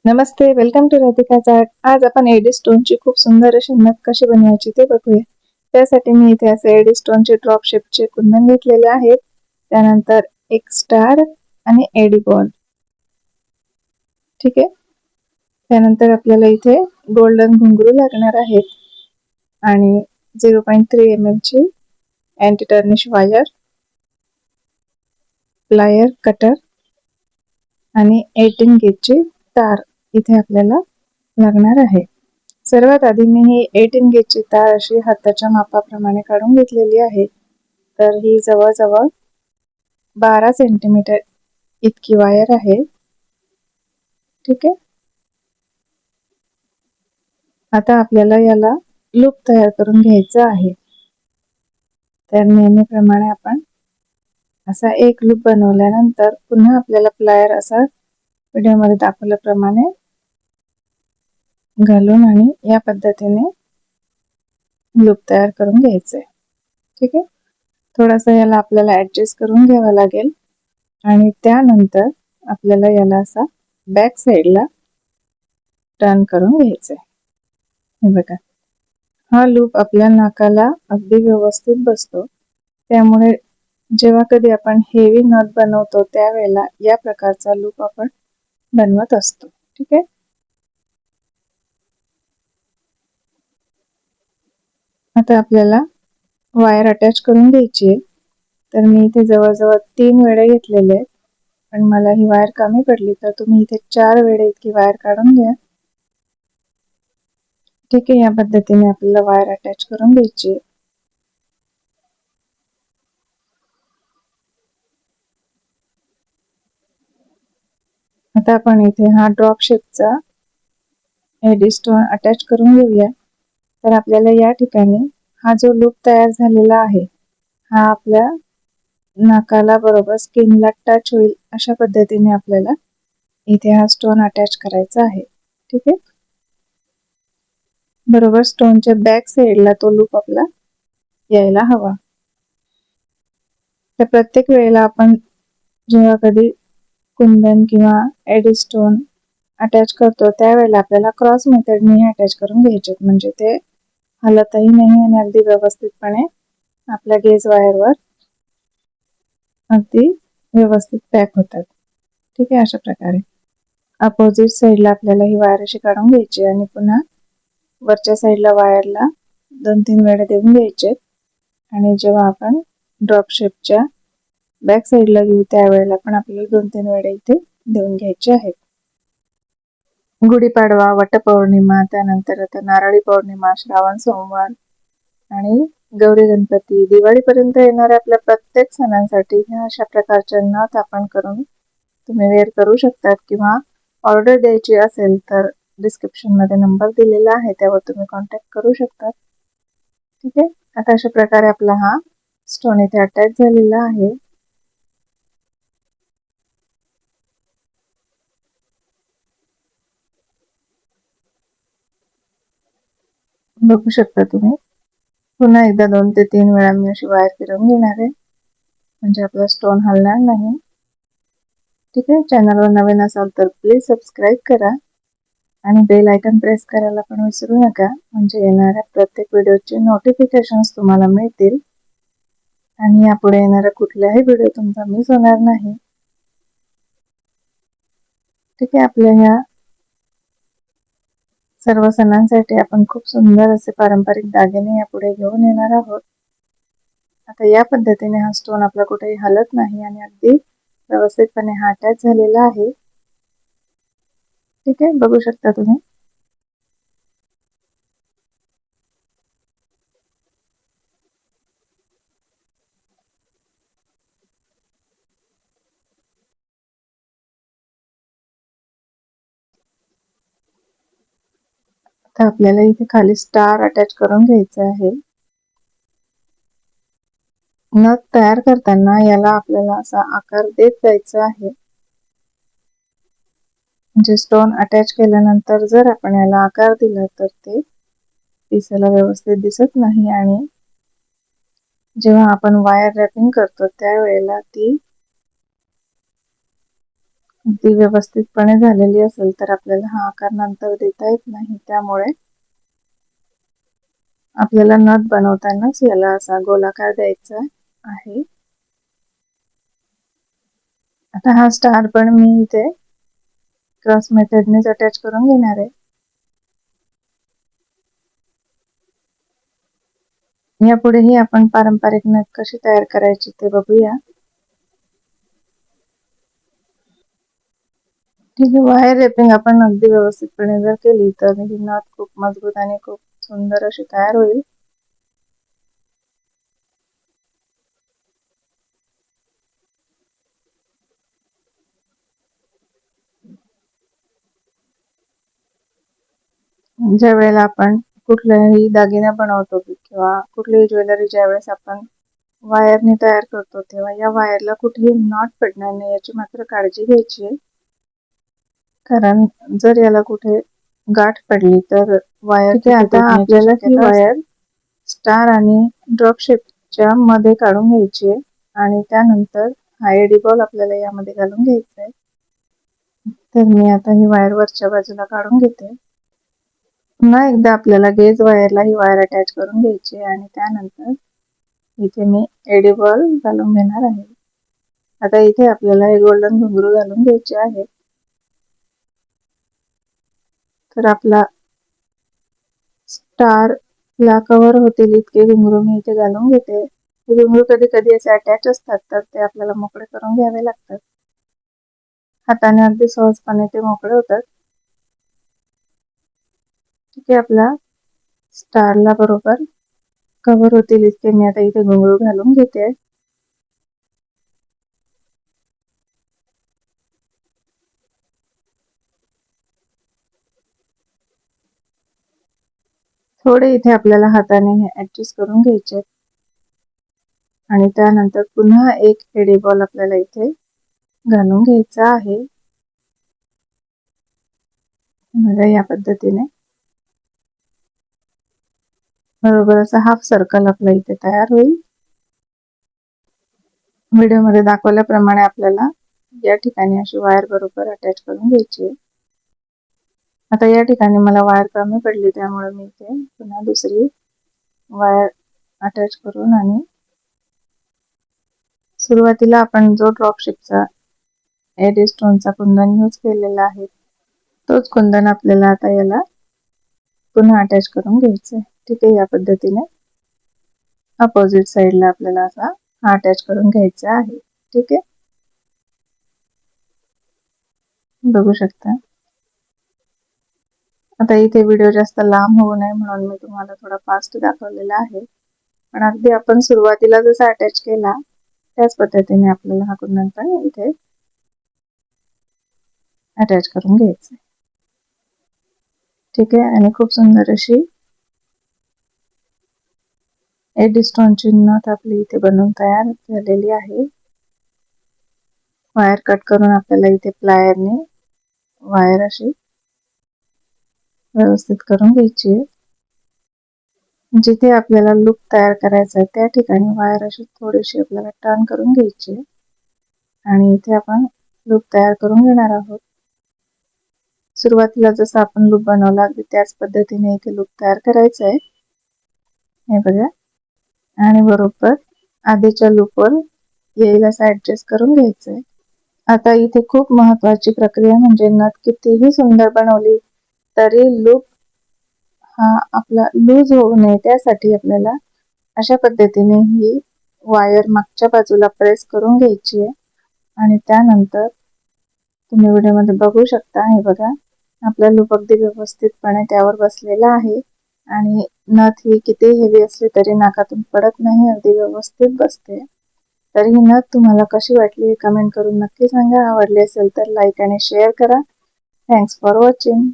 Namaste, welcome to Radhika's art. आज आपण eddy स्टोनची खूप सुंदर अशी नथ कशी बनवायची ते बघूया. त्यासाठी मी इथे असे एडी स्टोनचे ड्रॉप शेपचे कुंदन घेतलेले आहेत. त्यानंतर एक स्टार आणि एडी बॉल. ठीक आहे. त्यानंतर आपल्याला इथे गोल्डन घुंगरू लागणार आहेत आणि 0.3 mm ची anti tarnish wire, plier cutter आणि 18 गेजची तार इथे आपल्याला लागणार आहे. सर्वात आधी मी ही 18 गेजची तार अशी हाताच्या मापाप्रमाणे काढून घेतलेली आहे. तर ही जवळजवळ 12 सेंटीमीटर इतकी वायर आहे. ठीक आहे. आता आपल्याला याला लूप तयार करून घ्यायचा आहे. तर नेहमीप्रमाणे आपण असा एक लूप बनवल्यानंतर पुन्हा आपल्याला प्लायर असा व्हिडिओमध्ये दाखवल्याप्रमाणे घालून आणि या पद्धतीने लूप तयार करून घ्यायचंय. ठीक आहे. थोडासा याला आपल्याला ऍडजस्ट करून घ्यावा लागेल आणि त्यानंतर आपल्याला याला असा बॅक साईडला टर्न करून घ्यायचंय. हे बघा, हा लूप आपल्या नाकाला अगदी व्यवस्थित बसतो. त्यामुळे जेव्हा कधी आपण हेवी नथ बनवतो त्यावेळेला या प्रकारचा लूप आपण बनवत असतो. ठीक आहे. आता आपल्याला वायर अटॅच करून घ्यायची आहे. तर मी इथे जवळजवळ 3 वेळे घेतलेले आहेत, पण मला ही वायर कमी पडली तर तुम्ही इथे 4 वेळे इतकी वायर काढून घ्या. ठीक आहे. या पद्धतीने आपल्याला वायर अटॅच करून घ्यायची. आता आपण इथे हा ड्रॉप शेपचा एडी स्टोन अटॅच करून घेऊया. तर आपल्याला या ठिकाणी हा जो लूप तयार झालेला आहे हा आपल्या नाकाला बरोबर स्किनला टच होईल अशा पद्धतीने आपल्याला इथे हा स्टोन अटॅच करायचा आहे. ठीक आहे. बरोबर स्टोनच्या बॅक साईडला तो लूप आपला यायला हवा. तर प्रत्येक वेळेला आपण जेव्हा कधी कुंदन किंवा एडी स्टोन अटॅच करतो त्यावेळेला आपल्याला क्रॉस मेथडने अटॅच करून घ्यायचे, म्हणजे ते हलतही नाही आणि अगदी व्यवस्थितपणे आपल्या गेज वायरवर अगदी व्यवस्थित पॅक होतात. ठीक आहे. अशा प्रकारे अपोजिट साईडला आपल्याला ही वायर अशी काढून घ्यायची आणि पुन्हा वरच्या साईडला वायरला 2-3 वेळा देऊन घ्यायचे आणि जेव्हा आपण ड्रॉप शेपच्या बॅक साईडला घेऊ त्यावेळेला पण आपल्याला 2-3 वेळा इथे देऊन घ्यायचे आहेत. गुढीपाडवा, वटपौर्णिमा, त्यानंतर आता नारळी पौर्णिमा, श्रावण सोमवार आणि गौरी गणपती, दिवाळीपर्यंत येणाऱ्या आपल्या प्रत्येक सणांसाठी ह्या अशा प्रकारच्या नथ आपण करून तुम्ही वेअर करू शकतात. किंवा ऑर्डर द्यायची असेल तर डिस्क्रिप्शनमध्ये नंबर दिलेला आहे, त्यावर तुम्ही कॉन्टॅक्ट करू शकता. ठीक आहे. आता अशा प्रकारे आपला हा स्टोन इथे अटॅच झालेला आहे. बघू शकता तुम्ही. पुन्हा एकदा 2 ते 3 वेळा मी अशी वायर फिरवून घेणार आहे, म्हणजे आपला स्टोन हलणार नाही. ठीक आहे. चॅनलवर नवीन असाल तर प्लीज सबस्क्राईब करा आणि बेल आयकॉन प्रेस करायला पण विसरू नका, म्हणजे येणाऱ्या प्रत्येक व्हिडिओचे नोटिफिकेशन्स तुम्हाला मिळतील आणि यापुढे येणारा कुठलाही व्हिडिओ तुमचा मिस होणार नाही. ठीक आहे. आपल्या ह्या सर्व सणांसाठी आपण खूप सुंदर असे पारंपरिक दागिने यापुढे घेऊन येणार आहोत. आता या पद्धतीने हा स्टोन आपला कुठेही हलत नाही आणि अगदी व्यवस्थितपणे हा अटॅच झालेला आहे. ठीक आहे. बघू शकता तुम्ही. आता आपल्याला इथे खाली स्टार अटॅच करून घ्यायचा आहे. नथ तयार करताना याला आपल्याला असा आकार देत जायचा आहे, म्हणजे स्टोन अटॅच केल्यानंतर जर आपण याला आकार दिला तर ते दिसायला व्यवस्थित दिसत नाही आणि जेव्हा आपण वायर रॅपिंग करतो त्यावेळेला ती ती व्यवस्थितपणे झालेली असेल तर आपल्याला हा आकार नंतर देता येत नाही. त्यामुळे आपल्याला नथ बनवतानाच याला असा गोलाकार द्यायचा आहे. आता हा स्टार पण मी इथे क्रॉस मेथडनेच अटॅच करून घेणार आहे. यापुढेही आपण पारंपरिक नथ कशी तयार करायची ते बघूया. ठीक आहे, वायर रेपिंग आपण अगदी व्यवस्थितपणे जर केली तर ही नथ खूप मजबूत आणि खूप सुंदर अशी तयार होईल. ज्या वेळेला आपण कुठलाही दागिना बनवतो किंवा कुठलीही ज्वेलरी ज्या वेळेस आपण वायरने तयार करतो तेव्हा या वायरला कुठेही नॉट पडणार नाही याची मात्र काळजी घ्यायची आहे. कारण जर याला कुठे गाठ पडली तर वायर तिथे आता आपल्याला ही वायर स्टार आणि ड्रॉप शेपच्या मध्ये काढून घ्यायची आहे आणि त्यानंतर हा एडी बॉल आपल्याला यामध्ये घालून घ्यायचा आहे. तर मी आता ही वायर वरच्या बाजूला काढून घेते. पुन्हा एकदा आपल्याला गेज वायरला ही वायर अटॅच करून घ्यायची आहे आणि त्यानंतर इथे मी एडी बॉल घालून घेणार आहे. आता इथे आपल्याला हे गोल्डन घुंगरू घालून घ्यायचे आहे. तर आपला स्टार ला कव्हर होतील इतके घुंगरू मी इथे घालून घेते. हे घुंगरू कधी कधी असे अटॅच असतात तर ते आपल्याला मोकळे करून घ्यावे लागतात. हाताने अगदी सहजपणे ते मोकळे होतात. ठीक आहे, आपला स्टारला बरोबर कव्हर होतील इतके मी आता इथे घुंगरू घालून घेते. थोडे इथे आपल्याला हाताने हे ऍडजस्ट करून घ्यायचे आणि त्यानंतर पुन्हा एक एडी बॉल आपल्याला इथे घालून घ्यायचा आहे. बघा या पद्धतीने बरोबर असा हाफ सर्कल आपला इथे तयार होईल. व्हिडिओमध्ये दाखवल्याप्रमाणे आपल्याला या ठिकाणी अशी वायर बरोबर अटॅच करून घ्यायची आहे. आता या ठिकाणी मला वायर कमी पडली त्यामुळे मी इथे पुन्हा दुसरी वायर अटॅच करून आणि सुरुवातीला आपण जो ड्रॉपशिपचा एडी स्टोनचा कुंदन यूज केलेला आहे तोच कुंदन आपल्याला आता याला पुन्हा अटॅच करून घ्यायचं आहे. ठीक आहे, या पद्धतीने अपोजिट साइडला आपल्याला असा अटॅच करून घ्यायचा आहे. ठीक आहे, बघू शकता. आता इथे व्हिडिओ जास्त लांब होऊ नये म्हणून मी तुम्हाला थोडा फास्ट दाखवलेला आहे. पण अगदी आपण सुरुवातीला जसा अटॅच केला त्याच पद्धतीने आपल्याला हा कुंदन पण इथे अटॅच करून घ्यायचा. ठीक आहे, आणि खूप सुंदर अशी एडी स्टोनची नथ आपली इथे बनवून तयार झालेली आहे. वायर कट करून आपल्याला इथे प्लायरने वायर अशी व्यवस्थित करून घ्यायची आहे. जिथे आपल्याला लूप तयार करायचा आहे त्या ठिकाणी वायर अशी थोडीशी आपल्याला टर्न करून घ्यायची आहे आणि इथे आपण लूप तयार करून घेणार आहोत. सुरुवातीला जसं आपण लूप बनवला अगदी त्याच पद्धतीने इथे लूप तयार करायचा आहे. हे बघा, आणि बरोबर आधीच्या लूपवर येईल असं ऍडजस्ट करून घ्यायचं आहे. आता इथे खूप महत्वाची प्रक्रिया म्हणजे नथ कितीही सुंदर बनवली तरी लूप हा आपला लूज होऊ नये त्यासाठी आपल्याला अशा पद्धतीने ही वायर मागच्या बाजूला प्रेस करून घ्यायची आहे आणि त्यानंतर तुम्ही व्हिडिओमध्ये बघू शकता. हे बघा, आपला लूप अगदी व्यवस्थितपणे त्यावर बसलेला आहे आणि नथ ही किती हेवी असली तरी नाकातून पडत नाही, अगदी व्यवस्थित बसते. तर ही नथ तुम्हाला कशी वाटली हे कमेंट करून नक्की सांगा. आवडली असेल तर लाईक आणि शेअर करा. Thanks for watching.